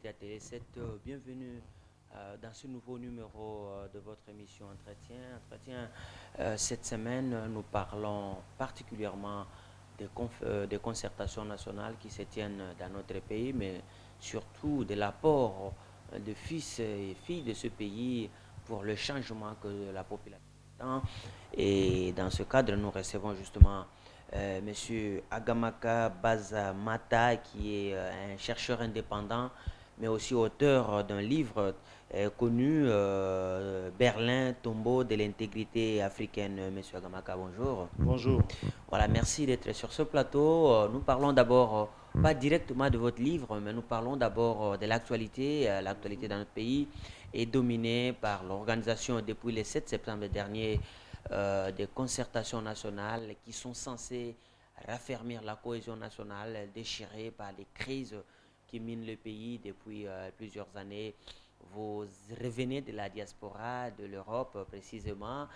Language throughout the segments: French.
fidélité à Télé 7. Bienvenue dans ce nouveau numéro de votre émission Entretien. Cette semaine, nous parlons particulièrement des concertations nationales qui se tiennent dans notre pays, mais surtout de l'apport de fils et filles de ce pays pour le changement que la population attend. Et dans ce cadre, nous recevons justement Monsieur Agamaka Bazamata, qui est un chercheur indépendant, mais aussi auteur d'un livre connu, Berlin, tombeau de l'intégrité africaine. Monsieur Agamaka, bonjour. Bonjour. Voilà, merci d'être sur ce plateau. Nous parlons d'abord, pas directement de votre livre, mais nous parlons d'abord de l'actualité. L'actualité dans notre pays est dominée par l'organisation depuis le 7 septembre dernier des concertations nationales qui sont censées raffermir la cohésion nationale déchirée par les crises qui minent le pays depuis plusieurs années. Vous revenez de la diaspora, de l'Europe précisément.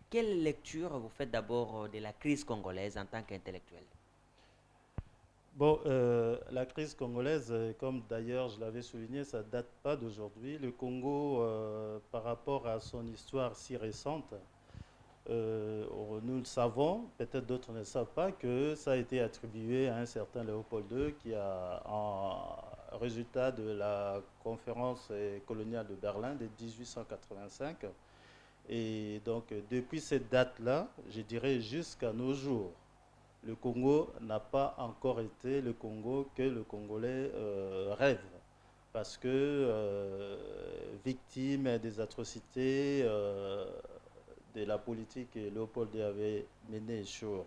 Quelle lecture vous faites d'abord de la crise congolaise en tant qu'intellectuel? Bon, la crise congolaise, comme d'ailleurs je l'avais souligné, ça ne date pas d'aujourd'hui. Le Congo, par rapport à son histoire si récente, nous le savons, peut-être d'autres ne le savent pas, que ça a été attribué à un certain Léopold II qui a, en résultat de la conférence coloniale de Berlin de 1885. Et donc, depuis cette date-là, je dirais jusqu'à nos jours, le Congo n'a pas encore été le Congo que le Congolais rêve. Parce que victime des atrocités de la politique que Léopold avait menée sur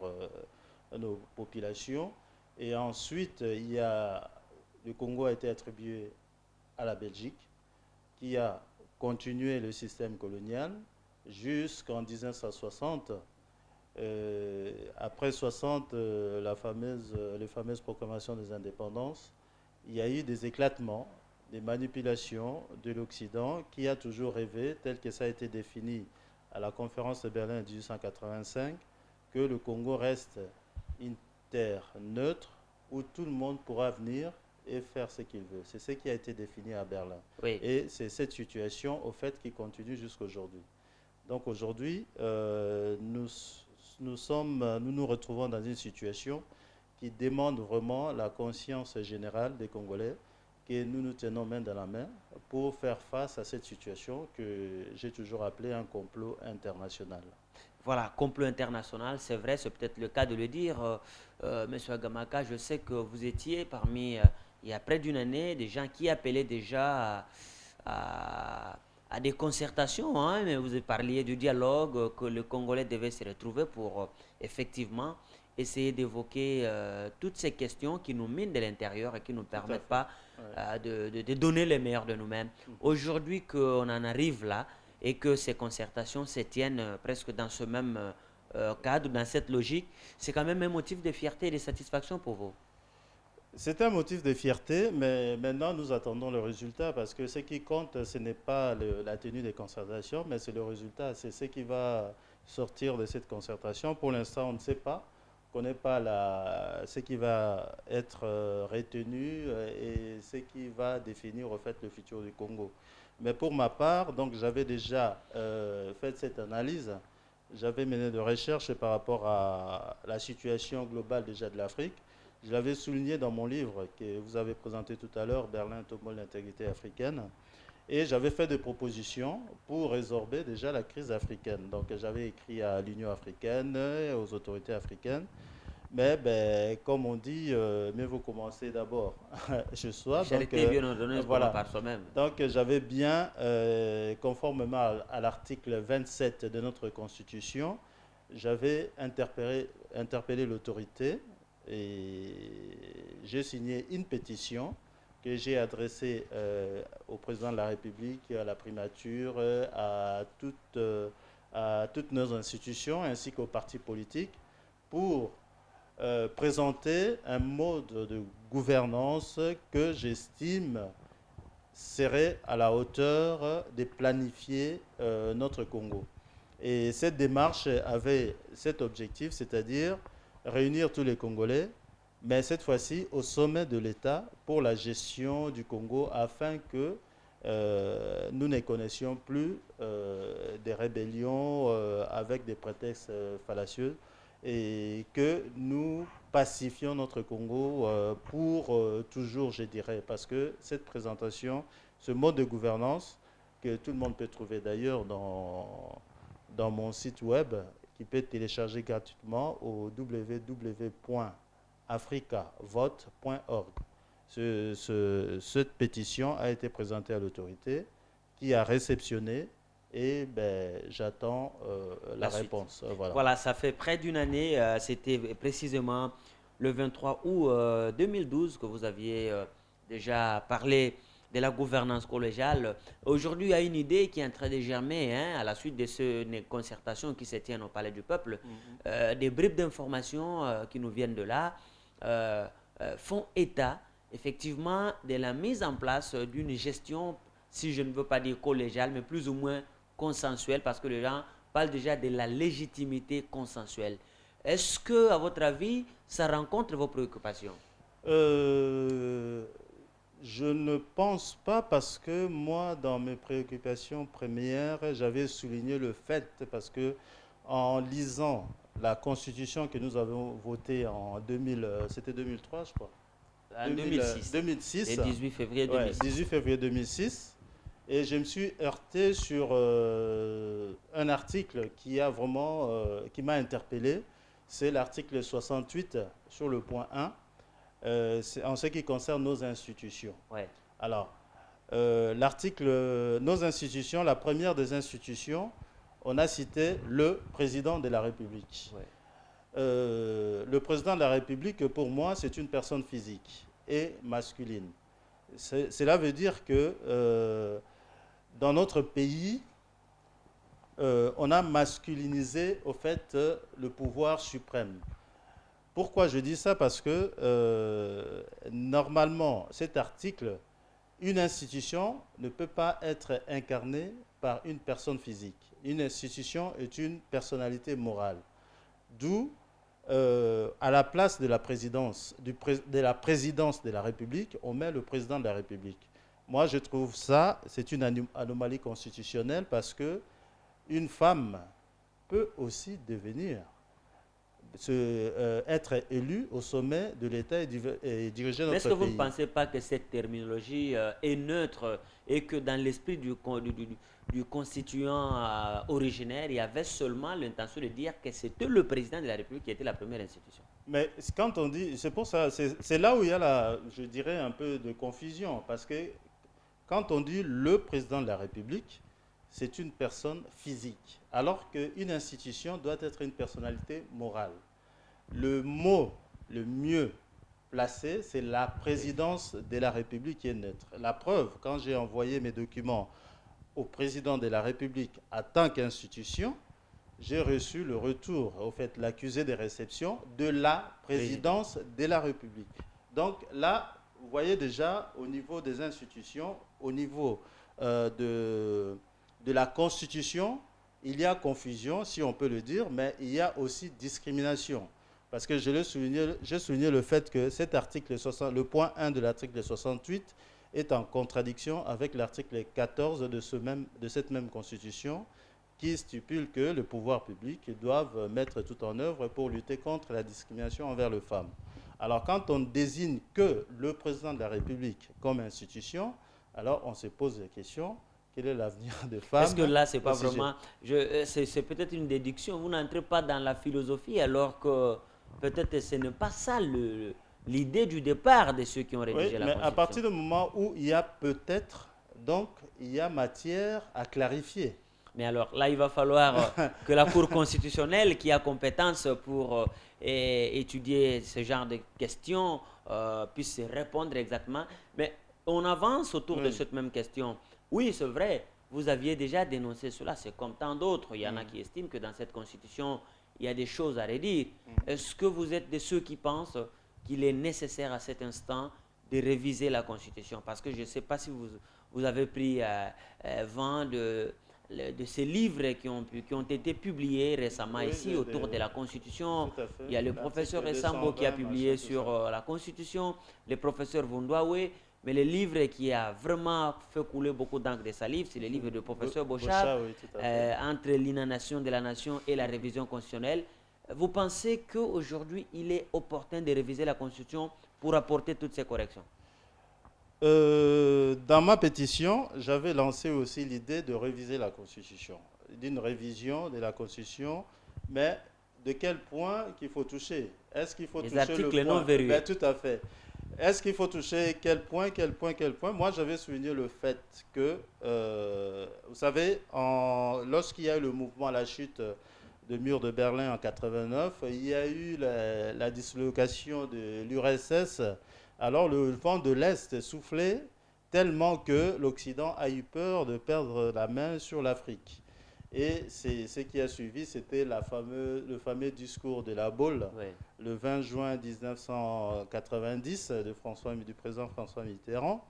nos populations. Et ensuite, le Congo a été attribué à la Belgique, qui a continué le système colonial jusqu'en 1960. Après 60, les fameuses proclamations des indépendances, il y a eu des éclatements, des manipulations de l'Occident qui a toujours rêvé, tel que ça a été défini à la conférence de Berlin de 1885, que le Congo reste une terre neutre où tout le monde pourra venir et faire ce qu'il veut. C'est ce qui a été défini à Berlin. Oui. Et c'est cette situation, au fait, qui continue jusqu'à aujourd'hui. Donc aujourd'hui, nous nous retrouvons dans une situation qui demande vraiment la conscience générale des Congolais, que nous nous tenons main dans la main pour faire face à cette situation que j'ai toujours appelée un complot international. Voilà, complot international, c'est vrai, c'est peut-être le cas de le dire. Monsieur Agamaka, je sais que vous étiez parmi, il y a près d'une année, des gens qui appelaient déjà à, à des concertations, hein, mais vous parliez du dialogue, que le Congolais devait se retrouver pour effectivement essayer d'évoquer toutes ces questions qui nous minent de l'intérieur et qui ne nous Tout à permettent fait. pas Ouais. de donner le meilleur de nous-mêmes. Aujourd'hui qu'on en arrive là, et que ces concertations se tiennent presque dans ce même cadre, dans cette logique, c'est quand même un motif de fierté et de satisfaction pour vous. C'est un motif de fierté, mais maintenant nous attendons le résultat parce que ce qui compte, ce n'est pas la tenue des concertations, mais c'est le résultat, c'est ce qui va sortir de cette concertation. Pour l'instant, on ne sait pas, on ne connaît pas ce qui va être retenu et ce qui va définir au fait le futur du Congo. Mais pour ma part, donc j'avais déjà fait cette analyse, j'avais mené de recherches par rapport à la situation globale déjà de l'Afrique. Je l'avais souligné dans mon livre que vous avez présenté tout à l'heure, Berlin, tombeau de l'intégrité africaine. Et j'avais fait des propositions pour résorber déjà la crise africaine. Donc j'avais écrit à l'Union africaine, aux autorités africaines. Mais ben, comme on dit, mieux vaut commencer d'abord chez La soi. Donc charité est bien ordonneuse commence voilà. par soi-même. Donc j'avais bien, conformément à l'article 27 de notre Constitution, j'avais interpellé l'autorité et j'ai signé une pétition que j'ai adressée au président de la République, à la primature, à toutes nos institutions ainsi qu'aux partis politiques pour présenter un mode de gouvernance que j'estime serait à la hauteur de planifier notre Congo. Et cette démarche avait cet objectif, c'est-à-dire réunir tous les Congolais mais cette fois-ci au sommet de l'État pour la gestion du Congo afin que nous ne connaissions plus des rébellions avec des prétextes fallacieux et que nous pacifions notre Congo pour toujours, je dirais, parce que cette présentation, ce mode de gouvernance que tout le monde peut trouver d'ailleurs dans mon site web, qui peut télécharger gratuitement au www.africavote.org. Cette pétition a été présentée à l'autorité qui a réceptionné et ben, j'attends la réponse. Voilà, ça fait près d'une année, c'était précisément le 23 août 2012 que vous aviez déjà parlé de la gouvernance collégiale. Aujourd'hui, il y a une idée qui est en train de germer à la suite de ces concertations qui se tiennent au Palais du Peuple. Des bribes d'informations qui nous viennent de là font état effectivement de la mise en place d'une gestion, si je ne veux pas dire collégiale, mais plus ou moins consensuelle, parce que les gens parlent déjà de la légitimité consensuelle. Est-ce que, à votre avis, ça rencontre vos préoccupations? Je ne pense pas parce que moi, dans mes préoccupations premières, j'avais souligné le fait, parce que en lisant la constitution que nous avons votée en 2000, c'était 2003, je crois. En 2006. 2006. Le 18 février 2006. Ouais, 18 février 2006. Et je me suis heurté sur un article qui a vraiment, qui m'a interpellé. C'est l'article 68 sur le point 1, en ce qui concerne nos institutions. Ouais. Alors, l'article, nos institutions, la première des institutions, on a cité le président de la République. Ouais. Le président de la République, pour moi, c'est une personne physique et masculine. Cela veut dire que dans notre pays, on a masculinisé au fait le pouvoir suprême. Pourquoi je dis ça? Parce que normalement, cet article, une institution ne peut pas être incarnée par une personne physique. Une institution est une personnalité morale. D'où, à la place de la présidence, de la présidence de la République, on met le président de la République. Moi, je trouve ça, c'est une anomalie constitutionnelle parce que une femme peut aussi devenir, être élue au sommet de l'État et diriger notre pays. Est-ce que vous ne pensez pas que cette terminologie est neutre et que dans l'esprit du constituant originaire, il y avait seulement l'intention de dire que c'était le président de la République qui était la première institution? Mais quand on dit, c'est pour ça, c'est là où il y a, je dirais, un peu de confusion, parce que quand on dit le président de la République, c'est une personne physique, alors qu'une institution doit être une personnalité morale. Le mot le mieux placé, c'est la présidence de la République qui est neutre. La preuve, quand j'ai envoyé mes documents au président de la République en tant qu'institution, j'ai reçu le retour, au fait, l'accusé de réception de la présidence de la République. Donc là, vous voyez déjà au niveau des institutions, au niveau de la Constitution, il y a confusion, si on peut le dire, mais il y a aussi discrimination. Parce que j'ai souligné le fait que cet article, le point 1 de l'article 68 est en contradiction avec l'article 14 de cette même Constitution qui stipule que le pouvoir public doivent mettre tout en œuvre pour lutter contre la discrimination envers les femmes. Alors quand on désigne que le président de la République comme institution, alors on se pose la question, quel est l'avenir des femmes? Est-ce que là, c'est pas vraiment... c'est peut-être une déduction. Vous n'entrez pas dans la philosophie alors que peut-être ce n'est pas ça l'idée du départ de ceux qui ont rédigé la Constitution. Mais à partir du moment où il y a peut-être, donc il y a matière à clarifier. Mais alors là, il va falloir que la Cour constitutionnelle, qui a compétence pour étudier ce genre de questions, puisse répondre exactement. Mais on avance autour de cette même question. Oui, c'est vrai, vous aviez déjà dénoncé cela, c'est comme tant d'autres. Il y en a qui estiment que dans cette Constitution, il y a des choses à redire. Est-ce que vous êtes de ceux qui pensent qu'il est nécessaire à cet instant de réviser la Constitution? Parce que je ne sais pas si vous avez pris vent de ces livres qui ont été publiés récemment Oui, ici autour de la Constitution. tout à fait. Il y a le professeur L'article Essambo qui a 220, machin, publié tout sur ça. la Constitution, le professeur Vundwawe, mais le livre qui a vraiment fait couler beaucoup d'encre de salive, c'est le livre du professeur Bochab, Bocha, oui, tout à fait. Entre l'inanation de la nation et la révision constitutionnelle. Vous pensez qu'aujourd'hui, il est opportun de réviser la Constitution pour apporter toutes ces corrections? Dans ma pétition, j'avais lancé aussi l'idée de réviser la Constitution, d'une révision de la Constitution, mais de quel point qu'il faut toucher? Est-ce qu'il faut Les toucher le articles non point? verrouillés. Ben, tout à fait. Est-ce qu'il faut toucher quel point, quel point, quel point? Moi, j'avais souligné le fait que, vous savez, lorsqu'il y a eu le mouvement à la chute du mur de Berlin en 89, il y a eu la dislocation de l'URSS. Alors le vent de l'Est soufflait tellement que l'Occident a eu peur de perdre la main sur l'Afrique. Et ce qui a suivi, c'était le fameux discours de la Baule, Oui. le 20 juin 1990 du président François Mitterrand.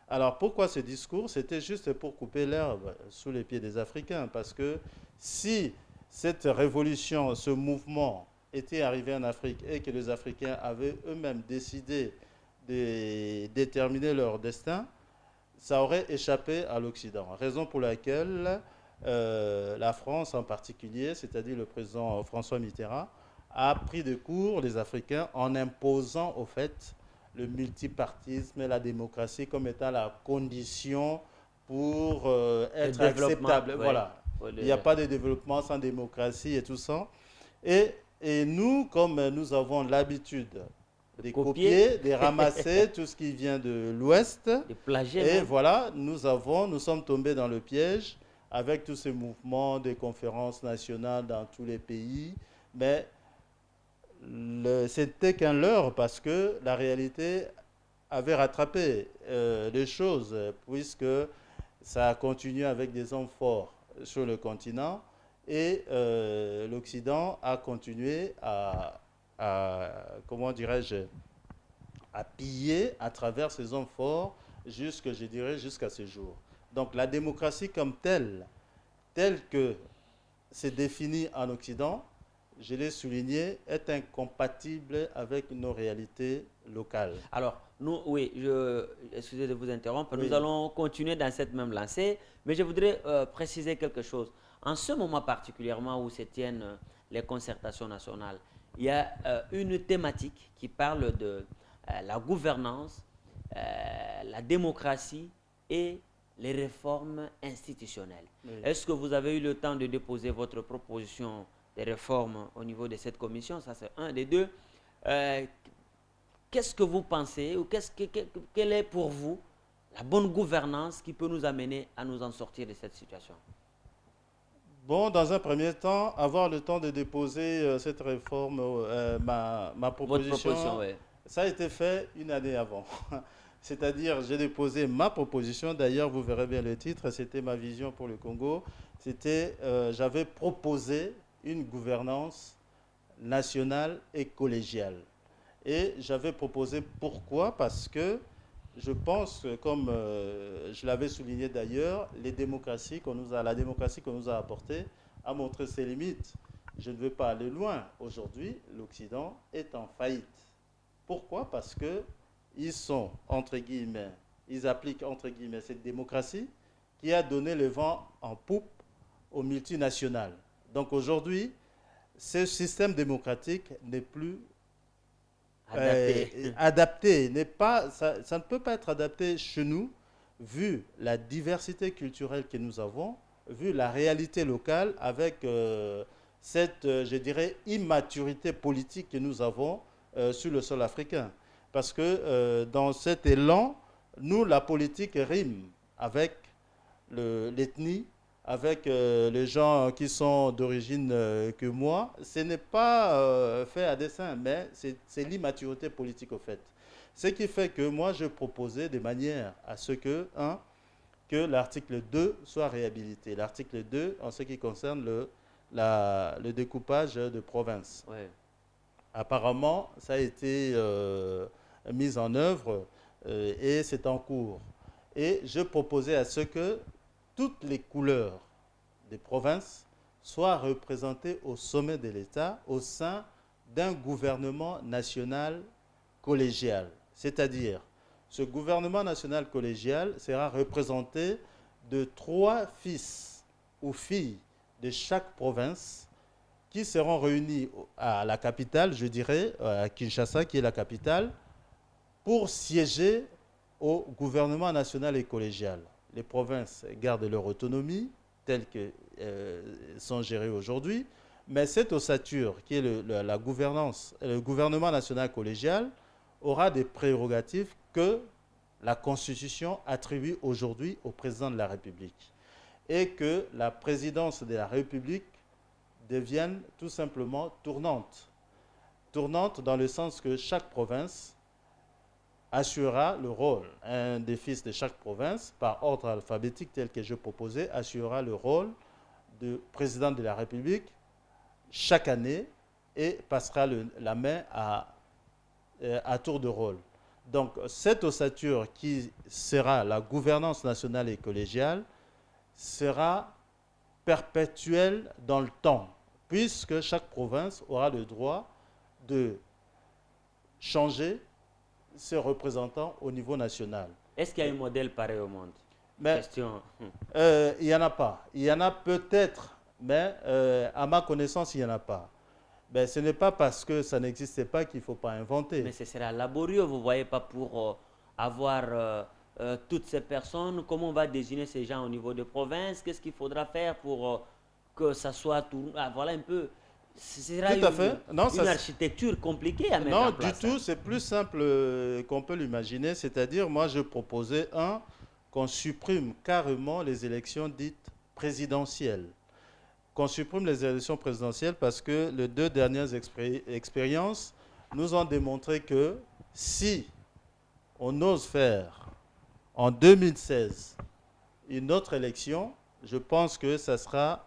Alors pourquoi ce discours? C'était juste pour couper l'herbe sous les pieds des Africains. Parce que si cette révolution, ce mouvement était arrivé en Afrique et que les Africains avaient eux-mêmes décidé de déterminer leur destin, ça aurait échappé à l'Occident. Raison pour laquelle la France en particulier, c'est-à-dire le président François Mitterrand, a pris de court les Africains en imposant au fait le multipartisme et la démocratie comme étant la condition pour être acceptable. Ouais. Voilà. Il n'y a pas de développement sans démocratie et tout ça. Et nous, comme nous avons l'habitude de copier, de ramasser tout ce qui vient de l'Ouest, de plagier et même. voilà, nous sommes tombés dans le piège avec tous ces mouvements de conférences nationales dans tous les pays. Mais c'était qu'un leurre parce que la réalité avait rattrapé les choses, puisque ça a continué avec des hommes forts sur le continent et l'Occident a continué comment dirais-je, à piller à travers ces hommes forts jusqu'à ce jour. Donc la démocratie comme telle que c'est définie en Occident, je l'ai souligné, est incompatible avec nos réalités locales. Alors, nous, oui, excusez de vous interrompre, Oui. nous allons continuer dans cette même lancée, mais je voudrais préciser quelque chose. En ce moment particulièrement où se tiennent les concertations nationales, il y a une thématique qui parle de la gouvernance, la démocratie et les réformes institutionnelles. Oui. Est-ce que vous avez eu le temps de déposer votre proposition de réforme au niveau de cette commission? Ça, c'est un des deux. Qu'est-ce que vous pensez ou quelle est pour vous la bonne gouvernance qui peut nous amener à nous en sortir de cette situation? Bon, dans un premier temps, avoir le temps de déposer cette réforme, ma proposition, Votre proposition, oui. ça a été fait une année avant. C'est-à-dire, j'ai déposé ma proposition, d'ailleurs, vous verrez bien le titre, c'était ma vision pour le Congo. J'avais proposé une gouvernance nationale et collégiale. Et j'avais proposé pourquoi? Parce que je pense que, comme je l'avais souligné d'ailleurs, la démocratie qu'on nous a apportée a montré ses limites. Je ne veux pas aller loin. Aujourd'hui, l'Occident est en faillite. Pourquoi? Parce que ils sont, entre guillemets, ils appliquent, entre guillemets, cette démocratie qui a donné le vent en poupe aux multinationales. Donc aujourd'hui, ce système démocratique n'est plus adapté. Ça ne peut pas être adapté chez nous, vu la diversité culturelle que nous avons, vu la réalité locale, avec cette, je dirais, immaturité politique que nous avons sur le sol africain. Parce que dans cet élan, nous, la politique rime avec l'ethnie, avec les gens qui sont d'origine que moi. Ce n'est pas fait à dessein, mais c'est l'immaturité politique au fait. Ce qui fait que moi, je proposais de manière à ce que, que l'article 2 soit réhabilité. L'article 2, en ce qui concerne le découpage de provinces. Ouais. Apparemment, ça a été mis en œuvre et c'est en cours. Et je proposais à ce que toutes les couleurs des provinces soient représentés au sommet de l'État au sein d'un gouvernement national collégial. C'est-à-dire, ce gouvernement national collégial sera représenté de 3 fils ou filles de chaque province qui seront réunis à la capitale, je dirais, à Kinshasa, qui est la capitale, pour siéger au gouvernement national et collégial. Les provinces gardent leur autonomie, telles qu'elles sont gérées aujourd'hui, mais cette ossature, qui est la gouvernance, le gouvernement national collégial, aura des prérogatives que la Constitution attribue aujourd'hui au président de la République. Et que la présidence de la République devienne tout simplement tournante. Tournante dans le sens que chaque province assurera le rôle. Un des fils de chaque province, par ordre alphabétique tel que je proposais, assurera le rôle de président de la République chaque année et passera la main à tour de rôle. Donc, cette ossature qui sera la gouvernance nationale et collégiale sera perpétuelle dans le temps, puisque chaque province aura le droit de changer ses représentants au niveau national. Est-ce qu'il y a un modèle pareil au monde? Mais Question. il n'y en a pas. Il y en a peut-être, mais à ma connaissance, il n'y en a pas. Ben, ce n'est pas parce que ça n'existait pas qu'il ne faut pas inventer. Mais ce sera laborieux, vous ne voyez pas, pour avoir toutes ces personnes. Comment on va désigner ces gens au niveau de province? Qu'est-ce qu'il faudra faire pour que ça soit tout... Ah, voilà un peu. Ce sera Tout à fait. Non, une architecture compliquée à mettre en place. Non, du tout. C'est plus simple qu'on peut l'imaginer. C'est-à-dire, moi, je proposais qu'on supprime carrément les élections dites présidentielles. Qu'on supprime les élections présidentielles parce que les 2 dernières expériences nous ont démontré que si on ose faire en 2016 une autre élection, je pense que ça sera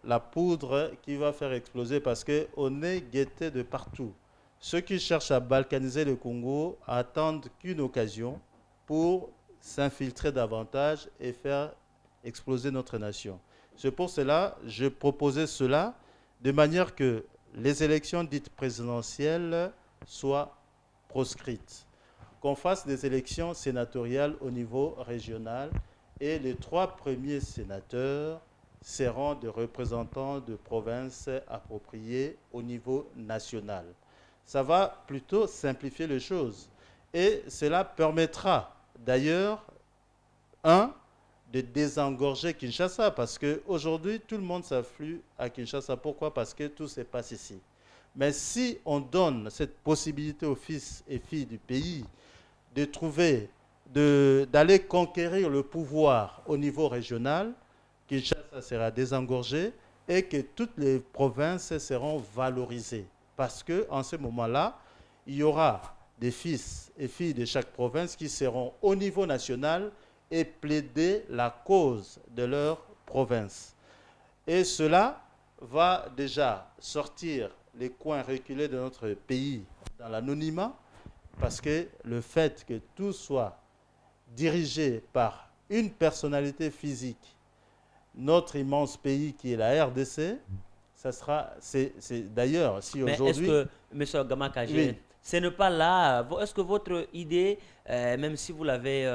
la poudre qui va faire exploser parce qu'on est guetté de partout. Ceux qui cherchent à balkaniser le Congo attendent qu'une occasion pour s'infiltrer davantage et faire exploser notre nation. C'est pour cela que je proposais cela de manière que les élections dites présidentielles soient proscrites. Qu'on fasse des élections sénatoriales au niveau régional et les 3 premiers sénateurs seront des représentants de provinces appropriées au niveau national. Ça va plutôt simplifier les choses. Et cela permettra d'ailleurs, de désengorger Kinshasa, parce qu'aujourd'hui, tout le monde s'afflue à Kinshasa. Pourquoi? Parce que tout se passe ici. Mais si on donne cette possibilité aux fils et filles du pays de trouver, d'aller conquérir le pouvoir au niveau régional, Kinshasa sera désengorgé et que toutes les provinces seront valorisées. Parce qu'en ce moment-là, il y aura des fils et filles de chaque province qui seront au niveau national et plaider la cause de leur province. Et cela va déjà sortir les coins reculés de notre pays dans l'anonymat, parce que le fait que tout soit dirigé par une personnalité physique, notre immense pays qui est la RDC, ça sera, c'est d'ailleurs, si aujourd'hui... Mais est-ce que, M. Gamakage, oui. ce n'est pas là, est-ce que votre idée, même si vous l'avez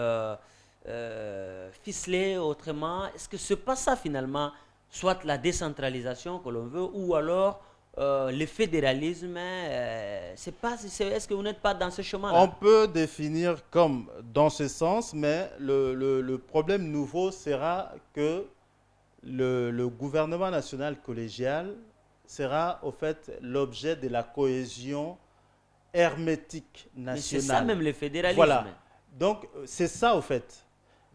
ficelée autrement, est-ce que ce n'est pas ça finalement, soit la décentralisation que l'on veut, ou alors le fédéralisme, est-ce que vous n'êtes pas dans ce chemin-là? On peut définir comme dans ce sens, mais le problème nouveau sera que le gouvernement national collégial sera au fait l'objet de la cohésion hermétique nationale. Mais c'est ça même le fédéralisme. Voilà. Donc c'est ça au fait.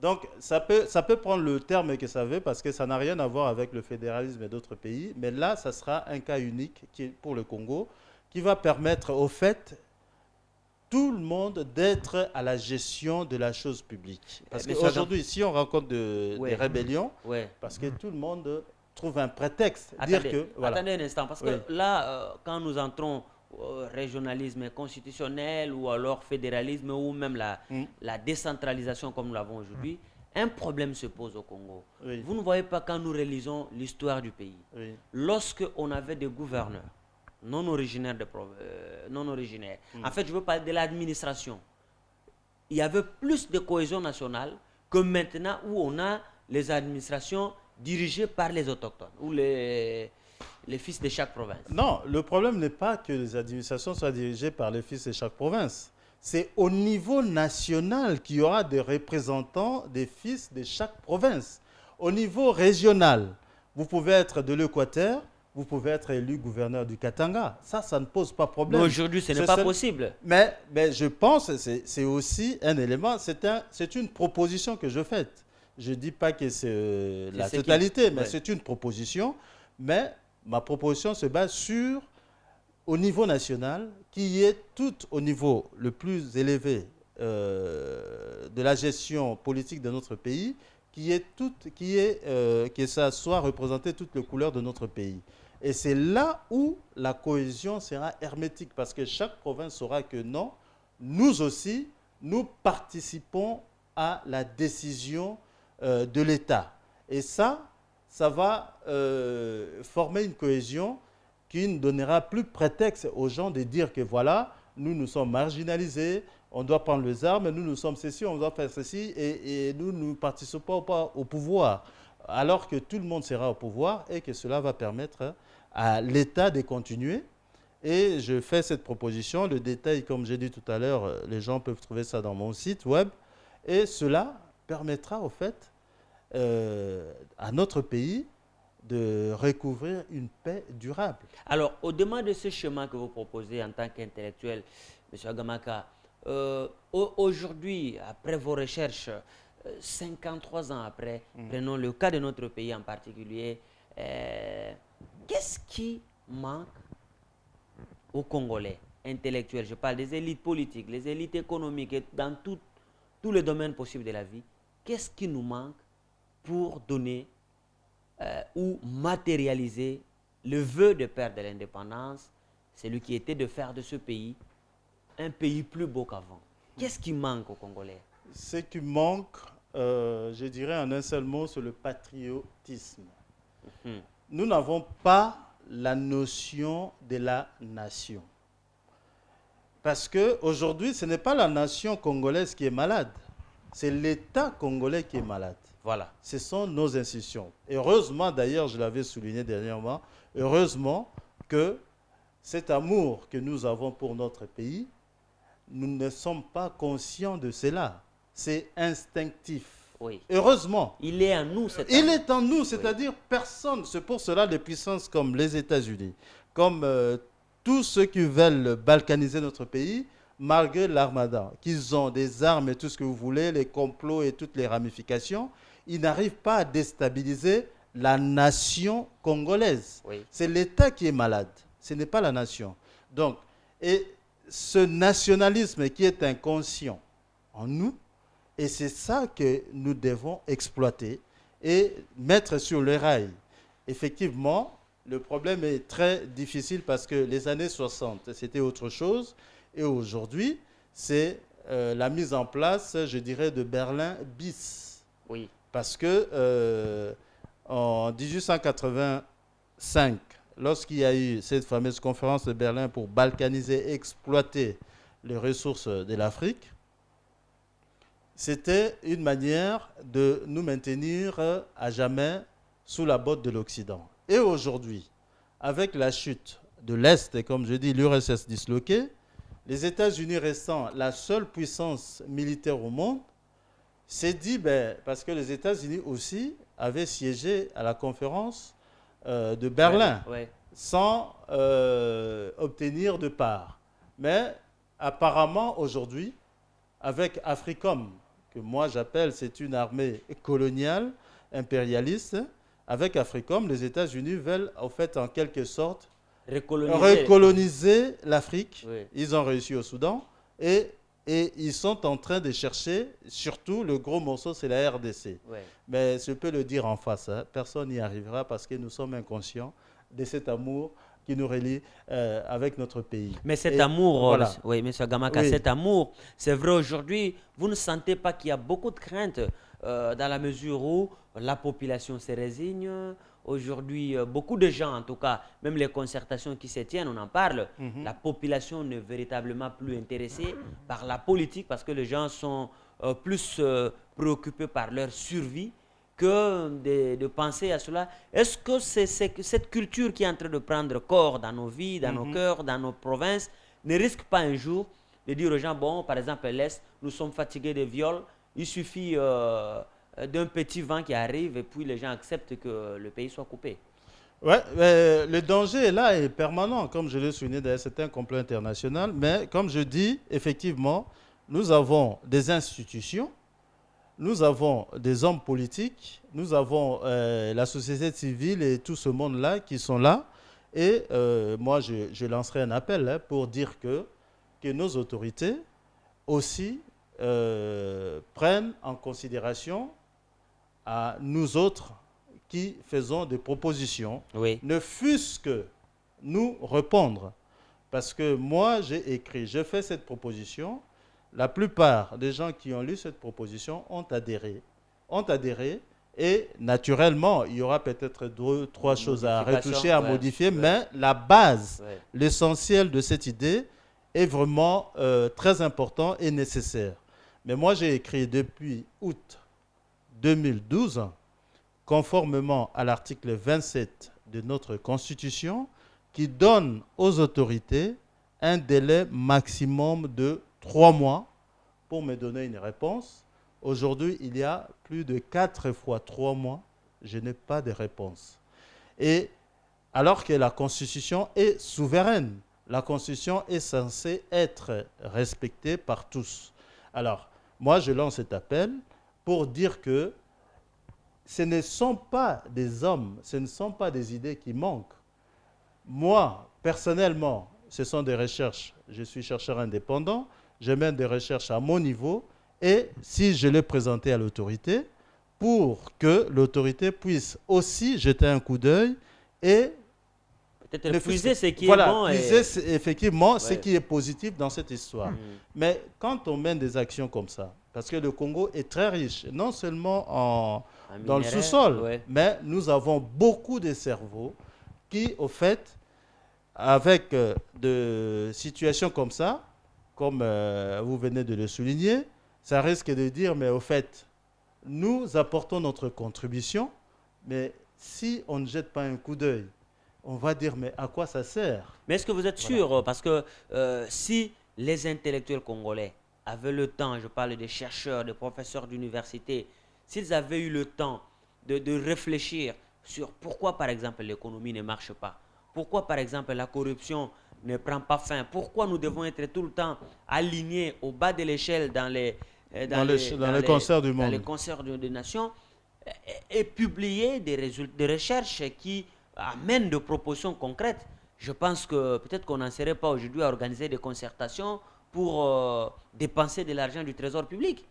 Donc ça peut prendre le terme que ça veut parce que ça n'a rien à voir avec le fédéralisme et d'autres pays. Mais là, ça sera un cas unique pour le Congo qui va permettre au fait tout le monde d'être à la gestion de la chose publique. Parce qu'aujourd'hui, si on rencontre des rébellions, parce que tout le monde trouve un prétexte. Attendez un instant, parce que là, quand nous entrons au régionalisme constitutionnel ou alors fédéralisme ou même la décentralisation comme nous l'avons aujourd'hui, un problème se pose au Congo. Oui. Vous ne voyez pas quand nous réalisons l'histoire du pays. Oui. Lorsque on avait des gouverneurs non originaires, non originaires. En fait, je veux parler de l'administration. Il y avait plus de cohésion nationale que maintenant où on a les administrations dirigées par les autochtones ou les fils de chaque province. Non, le problème n'est pas que les administrations soient dirigées par les fils de chaque province. C'est au niveau national qu'il y aura des représentants des fils de chaque province. Au niveau régional, vous pouvez être de l'Équateur, vous pouvez être élu gouverneur du Katanga. Ça ne pose pas problème. Mais aujourd'hui, ce n'est pas possible. Mais je pense que c'est aussi un élément, c'est une proposition que je fais. Je ne dis pas que c'est la totalité, mais c'est une proposition. Mais ma proposition se base sur, au niveau national, qui est tout au niveau le plus élevé de la gestion politique de notre pays, que ça soit représenté toutes les couleurs de notre pays. Et c'est là où la cohésion sera hermétique, parce que chaque province saura que non, nous aussi, nous participons à la décision de l'État. Et ça va former une cohésion qui ne donnera plus prétexte aux gens de dire que voilà, nous sommes marginalisés, on doit prendre les armes, nous sommes ceci, on doit faire ceci, et nous ne participons pas au pouvoir. Alors que tout le monde sera au pouvoir et que cela va permettre à l'État de continuer. Et je fais cette proposition. Le détail, comme j'ai dit tout à l'heure, les gens peuvent trouver ça dans mon site web. Et cela permettra, au fait, à notre pays de recouvrir une paix durable. Alors, au-delà de ce chemin que vous proposez en tant qu'intellectuel, M. Agamaka, aujourd'hui, après vos recherches, 53 ans après, prenons le cas de notre pays en particulier, qu'est-ce qui manque aux Congolais intellectuels? Je parle des élites politiques, les élites économiques, et dans tous les domaines possibles de la vie. Qu'est-ce qui nous manque pour donner ou matérialiser le vœu de père de l'indépendance, celui qui était de faire de ce pays un pays plus beau qu'avant? Qu'est-ce qui manque aux Congolais? Ce qui manque, je dirais en un seul mot, c'est le patriotisme. Nous n'avons pas la notion de la nation. Parce qu'aujourd'hui, ce n'est pas la nation congolaise qui est malade, c'est l'État congolais qui est malade. Voilà. Ce sont nos institutions. Heureusement, d'ailleurs, je l'avais souligné dernièrement, heureusement que cet amour que nous avons pour notre pays, nous ne sommes pas conscients de cela. C'est instinctif. Oui. Heureusement. Il est en nous, Il est en nous, c'est-à-dire personne. C'est pour cela les puissances comme les États-Unis, comme tous ceux qui veulent balkaniser notre pays, malgré l'armada, qu'ils ont des armes et tout ce que vous voulez, les complots et toutes les ramifications, ils n'arrivent pas à déstabiliser la nation congolaise. Oui. C'est l'État qui est malade, ce n'est pas la nation. Donc, et ce nationalisme qui est inconscient en nous, et c'est ça que nous devons exploiter et mettre sur le rail. Effectivement, le problème est très difficile parce que les années 60, c'était autre chose. Et aujourd'hui, c'est la mise en place, je dirais, de Berlin bis. Oui. Parce que en 1885, lorsqu'il y a eu cette fameuse conférence de Berlin pour balkaniser et exploiter les ressources de l'Afrique, c'était une manière de nous maintenir à jamais sous la botte de l'Occident. Et aujourd'hui, avec la chute de l'Est, et comme je dis, l'URSS disloquée, les États-Unis restant la seule puissance militaire au monde, s'est dit, parce que les États-Unis aussi avaient siégé à la conférence de Berlin, sans obtenir de part. Mais apparemment, aujourd'hui, avec Africom, que moi j'appelle, c'est une armée coloniale, impérialiste, avec Africom, les États-Unis veulent, en fait, en quelque sorte, recoloniser l'Afrique. Oui. Ils ont réussi au Soudan et ils sont en train de chercher, surtout le gros morceau, c'est la RDC. Oui. Mais je peux le dire en face, hein, personne n'y arrivera parce que nous sommes inconscients de cet amour qui nous relie avec notre pays. Mais cet amour, voilà. Oui, M. Agamaka, cet amour, c'est vrai aujourd'hui, vous ne sentez pas qu'il y a beaucoup de craintes dans la mesure où la population se résigne. Aujourd'hui, beaucoup de gens, en tout cas, même les concertations qui se tiennent, on en parle, la population n'est véritablement plus intéressée par la politique parce que les gens sont plus préoccupés par leur survie que de penser à cela. Est-ce que c'est cette culture qui est en train de prendre corps dans nos vies, dans nos cœurs, dans nos provinces, ne risque pas un jour de dire aux gens, bon, par exemple, à l'Est, nous sommes fatigués des viols, il suffit d'un petit vent qui arrive et puis les gens acceptent que le pays soit coupé. Ouais, le danger est là et permanent, comme je l'ai souligné, d'ailleurs, c'est un complot international, mais comme je dis, effectivement, nous avons des institutions, nous avons des hommes politiques, nous avons la société civile et tout ce monde-là qui sont là. Et moi, je lancerai un appel pour dire que nos autorités aussi prennent en considération à nous autres qui faisons des propositions, ne fût-ce que nous répondre. Parce que moi, j'ai fait cette proposition. La plupart des gens qui ont lu cette proposition ont adhéré. Et naturellement, il y aura peut-être 2, 3 choses à retoucher, à modifier, mais la base, l'essentiel de cette idée est vraiment très important et nécessaire. Mais moi, j'ai écrit depuis août 2012, conformément à l'article 27 de notre Constitution, qui donne aux autorités un délai maximum de 3 mois pour me donner une réponse. Aujourd'hui, il y a plus de 4 fois 3 mois, je n'ai pas de réponse. Et alors que la Constitution est souveraine, la Constitution est censée être respectée par tous. Alors, moi, je lance cet appel pour dire que ce ne sont pas des hommes, ce ne sont pas des idées qui manquent. Moi, personnellement, ce sont des recherches. Je suis chercheur indépendant, je mène des recherches à mon niveau et si je l'ai présenté à l'autorité, pour que l'autorité puisse aussi jeter un coup d'œil et peut-être puiser ce qui est bon. Puiser effectivement ce qui est positif dans cette histoire. Mais quand on mène des actions comme ça, parce que le Congo est très riche, non seulement dans le sous-sol, mais nous avons beaucoup de cerveaux qui, au fait, avec de situations comme ça, comme vous venez de le souligner, ça risque de dire, mais au fait, nous apportons notre contribution, mais si on ne jette pas un coup d'œil, on va dire, mais à quoi ça sert? Mais est-ce que vous êtes sûr, parce que si les intellectuels congolais avaient le temps, je parle des chercheurs, des professeurs d'université, s'ils avaient eu le temps de réfléchir sur pourquoi, par exemple, l'économie ne marche pas, pourquoi, par exemple, la corruption ne prend pas fin, pourquoi nous devons être tout le temps alignés au bas de l'échelle dans les concerts du monde, dans les concerts des nations, et publier des résultats de recherches qui amènent des propositions concrètes. Je pense que peut-être qu'on n'en serait pas aujourd'hui à organiser des concertations pour dépenser de l'argent du trésor public.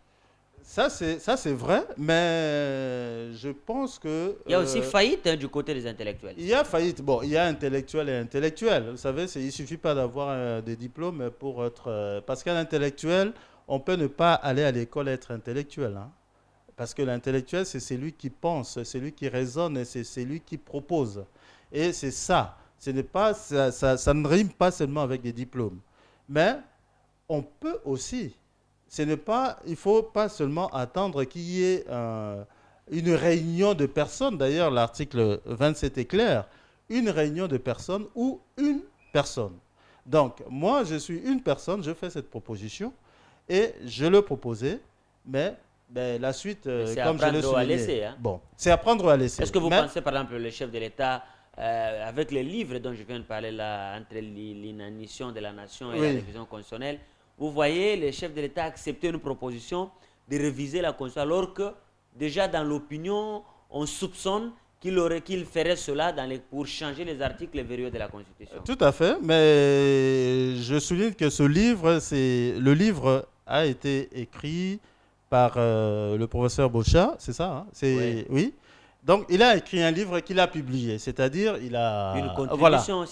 Ça, c'est vrai, mais je pense que... Il y a aussi faillite du côté des intellectuels. Il y a faillite. Bon, il y a intellectuel et intellectuel. Vous savez, il ne suffit pas d'avoir des diplômes pour être... parce qu'un intellectuel, on peut ne pas aller à l'école et être intellectuel. Hein. Parce que l'intellectuel, c'est celui qui pense, c'est celui qui raisonne, c'est celui qui propose. Et c'est ça. Ça ne rime pas seulement avec des diplômes. Mais on peut aussi... il ne faut pas seulement attendre qu'il y ait une réunion de personnes. D'ailleurs, l'article 27 est clair. Une réunion de personnes ou une personne. Donc, moi, je suis une personne, je fais cette proposition et je le proposais, mais la suite, comme je l'ai souligné, bon, c'est à prendre ou à laisser. Est-ce que vous pensez, par exemple, le chef de l'État, avec les livres dont je viens de parler là, entre l'inanition de la nation et la révision constitutionnelle, vous voyez les chefs de l'État accepter une proposition de réviser la Constitution, alors que déjà dans l'opinion, on soupçonne qu'il ferait cela pour changer les articles verrouilleux de la Constitution. Tout à fait, mais je souligne que le livre a été écrit par le professeur Bocha, c'est ça, hein? Oui. Donc, il a écrit un livre qu'il a publié, c'est-à-dire il a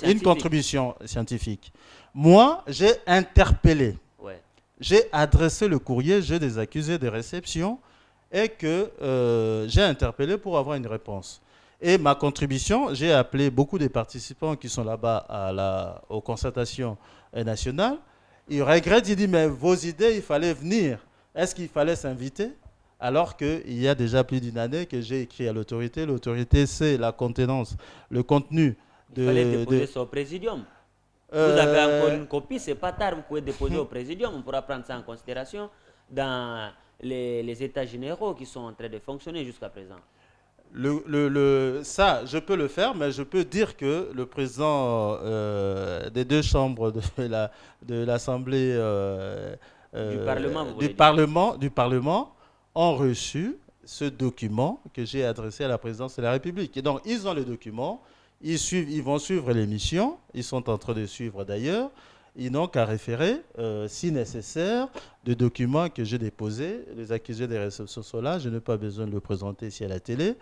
une contribution scientifique. Moi, j'ai interpellé. J'ai adressé le courrier, j'ai des accusés de réception et que j'ai interpellé pour avoir une réponse. Et ma contribution, j'ai appelé beaucoup des participants qui sont là-bas aux concertations nationales. Ils regrettent, ils disent, mais vos idées, il fallait venir. Est-ce qu'il fallait s'inviter? Alors qu'il y a déjà plus d'une année que j'ai écrit à l'autorité. L'autorité, c'est la contenance, le contenu Il fallait déposer de ça au présidium. Vous avez encore euh, une copie, c'est pas tard, vous pouvez déposer au présidium. On pourra prendre ça en considération dans les états généraux qui sont en train de fonctionner jusqu'à présent. ça, je peux le faire, mais je peux dire que le président des deux chambres de l'Assemblée Du Parlement, vous voulez dire. du Parlement ont reçu ce document que j'ai adressé à la présidence de la République. Et donc, ils ont le document, ils vont suivre l'émission, ils sont en train de suivre d'ailleurs. Ils n'ont qu'à référer, si nécessaire, de documents que j'ai déposés. Les accusés des réceptions sont là, je n'ai pas besoin de le présenter ici à la télé.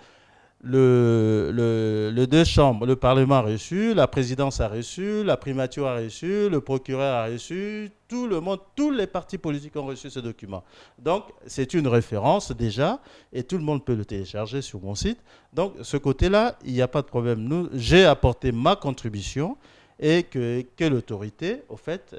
Le deux chambres, le Parlement a reçu, la présidence a reçu, la primature a reçu, le procureur a reçu, tout le monde, tous les partis politiques ont reçu ce document. Donc, c'est une référence déjà, et tout le monde peut le télécharger sur mon site. Donc, ce côté-là, il n'y a pas de problème. J'ai apporté ma contribution et que l'autorité, au fait,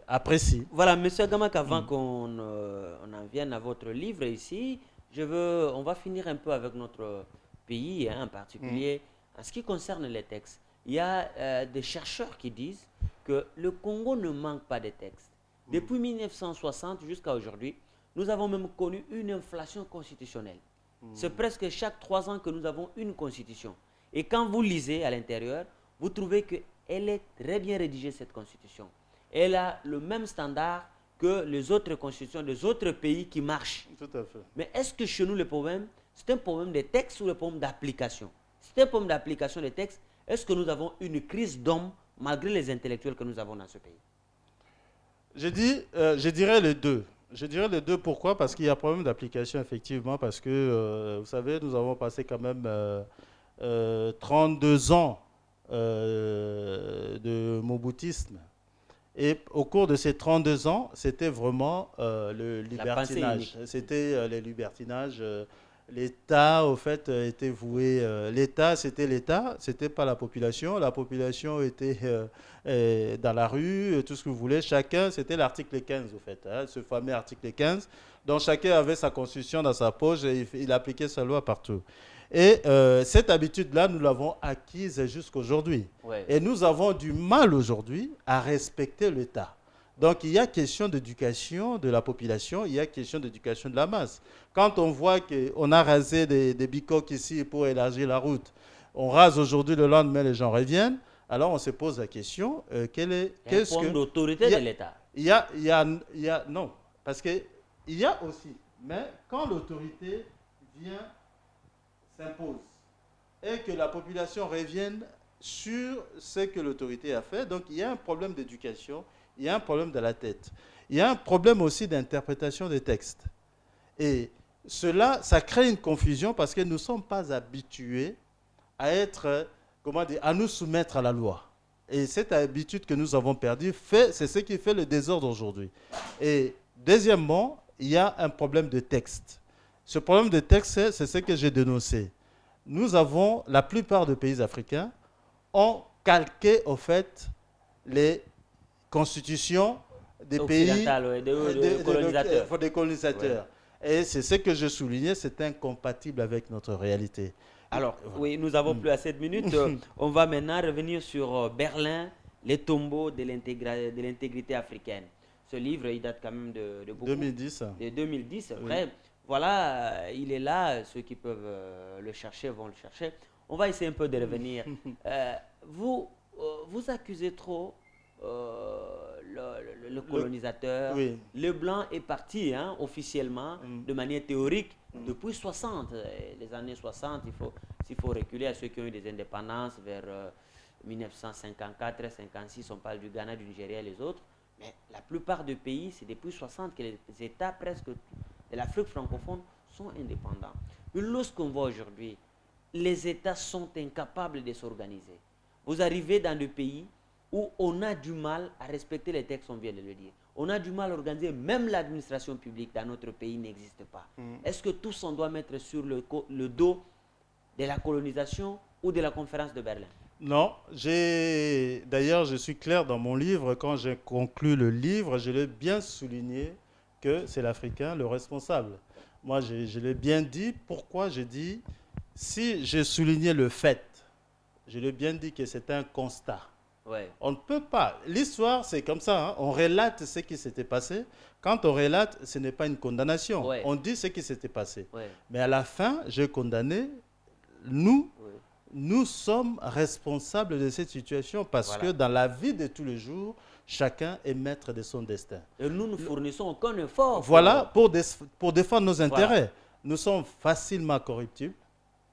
apprécie. Voilà, Monsieur Gamak, avant qu'on on en vienne à votre livre ici, on va finir un peu avec notre pays hein, en particulier. En ce qui concerne les textes, il y a des chercheurs qui disent que le Congo ne manque pas de textes. Depuis 1960 jusqu'à aujourd'hui, nous avons même connu une inflation constitutionnelle. C'est presque chaque 3 ans que nous avons une constitution. Et quand vous lisez à l'intérieur, vous trouvez qu'elle est très bien rédigée, cette constitution. Elle a le même standard que les autres constitutions des autres pays qui marchent. Tout à fait. Mais est-ce que chez nous, le problème, c'est un problème de texte ou le problème d'application? C'est un problème d'application des textes. Est-ce que nous avons une crise d'hommes malgré les intellectuels que nous avons dans ce pays? Je dirais les deux. Je dirais les deux, pourquoi? Parce qu'il y a un problème d'application, effectivement, parce que, vous savez, nous avons passé quand même 32 ans de moboutisme. Et au cours de ces 32 ans, c'était vraiment le libertinage. C'était les libertinages. L'État, au fait, était voué. L'État, c'était pas la population. La population était dans la rue, tout ce que vous voulez. Chacun, c'était l'article 15, au fait, hein, ce fameux article 15. Donc chacun avait sa constitution dans sa poche et il appliquait sa loi partout. Et cette habitude-là, nous l'avons acquise jusqu'aujourd'hui. Ouais. Et nous avons du mal aujourd'hui à respecter l'État. Donc il y a question d'éducation de la population, il y a question d'éducation de la masse. Quand on voit qu'on a rasé des bicoques ici pour élargir la route, on rase aujourd'hui, le lendemain les gens reviennent, alors on se pose la question, qu'est-ce que... d'autorité de l'État. Non, parce qu'il y a aussi, mais quand l'autorité vient s'impose et que la population revienne sur ce que l'autorité a fait. Donc il y a un problème d'éducation, il y a un problème de la tête. Il y a un problème aussi d'interprétation des textes. Et cela, ça crée une confusion parce que nous ne sommes pas habitués à être, comment dire, à nous soumettre à la loi. Et cette habitude que nous avons perdue, c'est ce qui fait le désordre aujourd'hui. Et deuxièmement, il y a un problème de texte. Ce problème de texte, c'est ce que j'ai dénoncé. Nous avons, la plupart des pays africains ont calqué, au fait, les constitutions des pays des colonisateurs. Ouais. Et c'est ce que je soulignais, c'est incompatible avec notre réalité. Alors, oui, nous n'avons plus assez de minutes. On va maintenant revenir sur Berlin, les tombeaux de l'intégrité africaine. Ce livre, il date quand même de beaucoup. 2010. De 2010. Après, oui. Voilà, il est là. Ceux qui peuvent le chercher vont le chercher. On va essayer un peu de revenir. Vous accusez trop le colonisateur. Oui. Le blanc est parti hein, officiellement, de manière théorique, depuis 60. Les années 60, s'il faut reculer à ceux qui ont eu des indépendances vers 1954, 56, on parle du Ghana, du Nigeria et les autres. Mais la plupart des pays, c'est depuis 60 que les États presque de l'Afrique francophone sont indépendants. Mais lorsqu'on voit aujourd'hui, les États sont incapables de s'organiser. Vous arrivez dans des pays où on a du mal à respecter les textes, on vient de le dire. on a du mal à organiser. Même l'administration publique dans notre pays n'existe pas. Est-ce que tous on doit mettre sur le dos de la colonisation ou de la conférence de Berlin? Non, d'ailleurs, je suis clair dans mon livre. Quand j'ai conclu le livre, je l'ai bien souligné que c'est l'Africain le responsable. Moi, je l'ai bien dit. Pourquoi j'ai dit, si j'ai souligné le fait, je l'ai bien dit que c'est un constat. Ouais. On ne peut pas. L'histoire, c'est comme ça. Hein. On relate ce qui s'était passé. Quand on relate, ce n'est pas une condamnation. Ouais. On dit ce qui s'était passé. Ouais. Mais à la fin, j'ai condamné nous. Ouais. Nous sommes responsables de cette situation parce que dans la vie de tous les jours, chacun est maître de son destin. Et nous ne fournissons aucun effort. Voilà, pour défendre nos intérêts. Voilà. Nous sommes facilement corruptibles.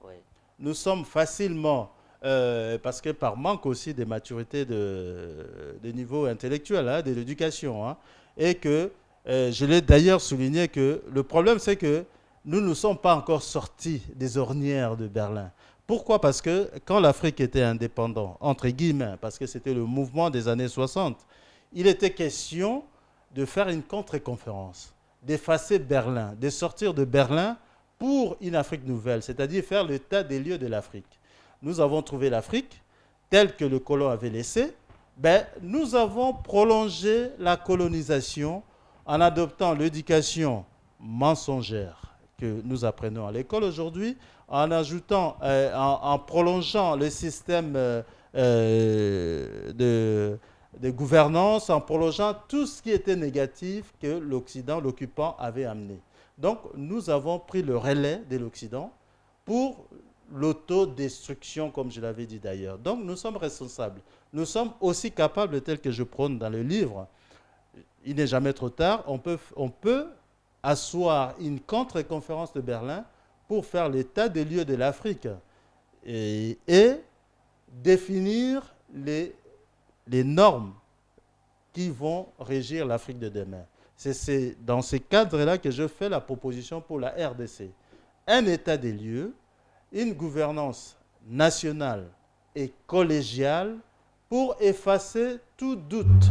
Oui. Nous sommes facilement, parce que par manque aussi de maturité de niveau intellectuel, hein, de l'éducation. Hein, et que, je l'ai d'ailleurs souligné que le problème, c'est que nous ne sommes pas encore sortis des ornières de Berlin. Pourquoi? Parce que quand l'Afrique était indépendante, entre guillemets, parce que c'était le mouvement des années 60, il était question de faire une contre-conférence, d'effacer Berlin, de sortir de Berlin pour une Afrique nouvelle, c'est-à-dire faire l'état des lieux de l'Afrique. Nous avons trouvé l'Afrique telle que le colon avait laissée. Nous avons prolongé la colonisation en adoptant l'éducation mensongère que nous apprenons à l'école aujourd'hui, en ajoutant, en prolongeant le système de gouvernance, en prolongeant tout ce qui était négatif que l'Occident, l'occupant, avait amené. Donc, nous avons pris le relais de l'Occident pour l'autodestruction, comme je l'avais dit d'ailleurs. Donc, nous sommes responsables. Nous sommes aussi capables, tel que je prône dans le livre, il n'est jamais trop tard, on peut asseoir une contre-conférence de Berlin pour faire l'état des lieux de l'Afrique et définir les normes qui vont régir l'Afrique de demain. C'est dans ce cadre-là que je fais la proposition pour la RDC. Un état des lieux, une gouvernance nationale et collégiale pour effacer tout doute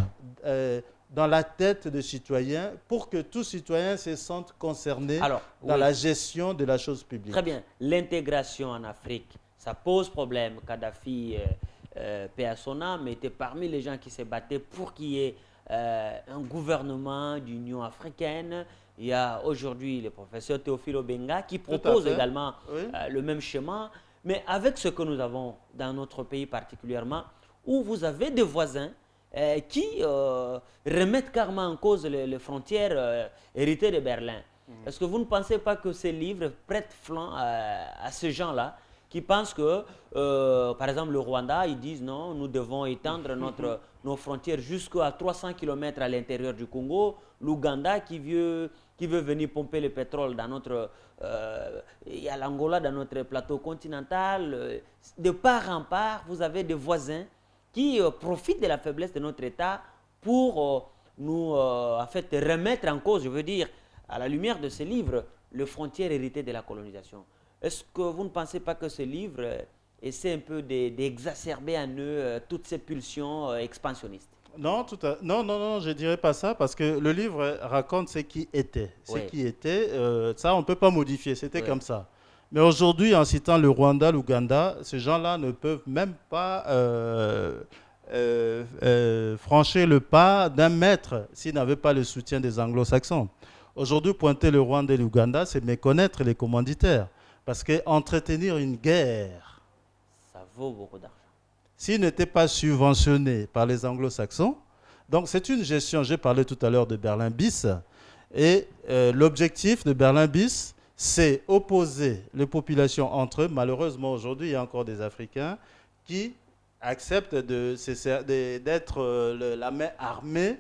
dans la tête des citoyens pour que tout citoyen se sente concerné dans la gestion de la chose publique. Très bien. L'intégration en Afrique, ça pose problème. Kadhafi, paix à son âme, était parmi les gens qui se battaient pour qu'il y ait un gouvernement d'Union africaine. Il y a aujourd'hui le professeur Théophile Obenga qui propose également le même schéma. Mais avec ce que nous avons dans notre pays particulièrement, où vous avez des voisins qui remettent carrément en cause les frontières héritées de Berlin. Est-ce que vous ne pensez pas que ces livres prêtent flanc à ces gens-là qui pensent que, par exemple, le Rwanda, ils disent non, nous devons étendre nos frontières jusqu'à 300 km à l'intérieur du Congo. L'Ouganda qui veut venir pomper le pétrole dans notre... il y a l'Angola dans notre plateau continental. De part en part, vous avez des voisins qui profitent de la faiblesse de notre État pour nous en fait, remettre en cause, je veux dire, à la lumière de ces livres, les frontières héritées de la colonisation. Est-ce que vous ne pensez pas que ce livre essaie un peu d'exacerber en eux toutes ces pulsions expansionnistes? Non, non, je ne dirais pas ça, parce que le livre raconte ce qui était. Ce qui était, ça, on ne peut pas modifier, c'était comme ça. Mais aujourd'hui, en citant le Rwanda, l'Ouganda, ces gens-là ne peuvent même pas franchir le pas d'un mètre s'ils n'avaient pas le soutien des anglo-saxons. Aujourd'hui, pointer le Rwanda et l'Ouganda, c'est méconnaître les commanditaires. Parce qu'entretenir une guerre, ça vaut beaucoup d'argent. S'ils n'étaient pas subventionnés par les anglo-saxons, donc c'est une gestion, j'ai parlé tout à l'heure de Berlin bis, et l'objectif de Berlin bis, c'est opposer les populations entre eux. Malheureusement, aujourd'hui, il y a encore des Africains qui acceptent d'être la main armée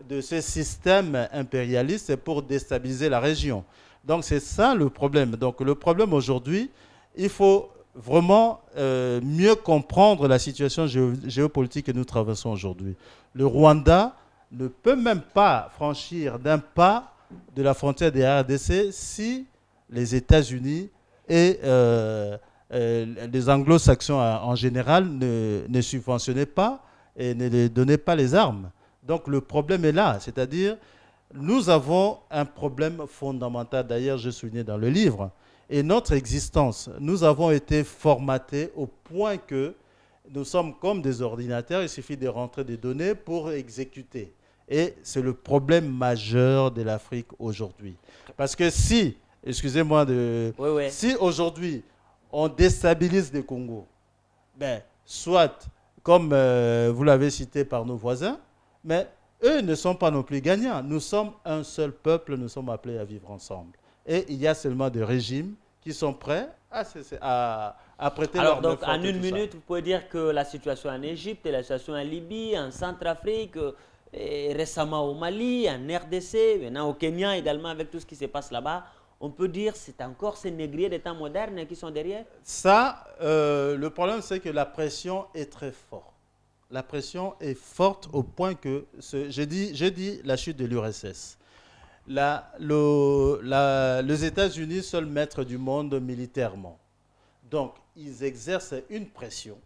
de ce système impérialiste pour déstabiliser la région. Donc c'est ça le problème. Donc le problème aujourd'hui, il faut vraiment mieux comprendre la situation géopolitique que nous traversons aujourd'hui. Le Rwanda ne peut même pas franchir d'un pas de la frontière des RDC si les États-Unis et les anglo-saxons en général ne subventionnaient pas et ne donnaient pas les armes. Donc le problème est là, c'est-à-dire nous avons un problème fondamental, d'ailleurs je soulignais dans le livre, et notre existence. Nous avons été formatés au point que nous sommes comme des ordinateurs, il suffit de rentrer des données pour exécuter. Et c'est le problème majeur de l'Afrique aujourd'hui. Parce que si, excusez-moi si aujourd'hui on déstabilise le Congo, ben, soit comme vous l'avez cité par nos voisins, mais eux ne sont pas non plus gagnants. Nous sommes un seul peuple, nous sommes appelés à vivre ensemble. Et il y a seulement des régimes qui sont prêts à prêter leur main forte. Alors, donc, en une minute, vous pouvez dire que la situation en Égypte, la situation en Libye, en Centrafrique, et récemment au Mali, en RDC, maintenant au Kenya également, avec tout ce qui se passe là-bas, on peut dire que c'est encore ces négriers des temps modernes qui sont derrière? Ça, le problème, c'est que la pression est très forte. La pression est forte au point que, j'ai dit la chute de l'URSS. Les États-Unis, seuls maîtres du monde militairement. Donc, ils exercent une pression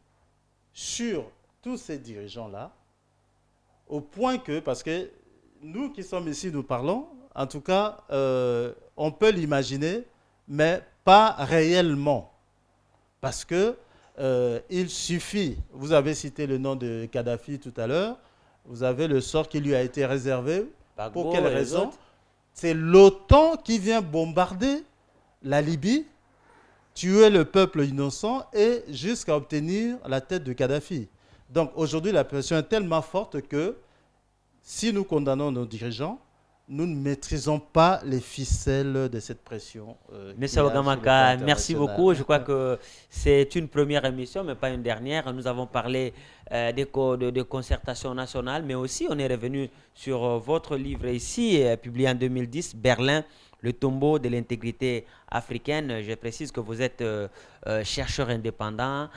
sur tous ces dirigeants-là, au point que, parce que nous qui sommes ici, nous parlons, en tout cas, on peut l'imaginer, mais pas réellement. Parce que il suffit, vous avez cité le nom de Kadhafi tout à l'heure, vous avez le sort qui lui a été réservé. Pour quelle raison? C'est l'OTAN qui vient bombarder la Libye, tuer le peuple innocent et jusqu'à obtenir la tête de Kadhafi. Donc aujourd'hui, la pression est tellement forte que si nous condamnons nos dirigeants, nous ne maîtrisons pas les ficelles de cette pression. Monsieur Ogamaka, merci beaucoup. Je crois que c'est une première émission, mais pas une dernière. Nous avons parlé de concertation nationale, mais aussi on est revenu sur votre livre ici, publié en 2010, Berlin, le tombeau de l'intégrité africaine. Je précise que vous êtes chercheur indépendant.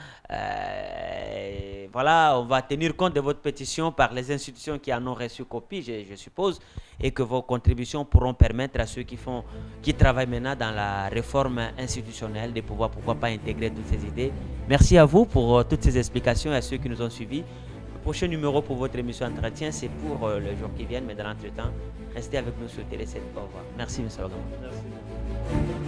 Voilà, on va tenir compte de votre pétition par les institutions qui en ont reçu copie, je suppose, et que vos contributions pourront permettre à ceux qui travaillent maintenant dans la réforme institutionnelle de pouvoir, pourquoi pas, intégrer toutes ces idées. Merci à vous pour toutes ces explications et à ceux qui nous ont suivis. Le prochain numéro pour votre émission Entretien, c'est pour le jour qui vient, mais dans l'entretemps, restez avec nous sur Télé 7. Au revoir. Merci, M. Logan. Merci.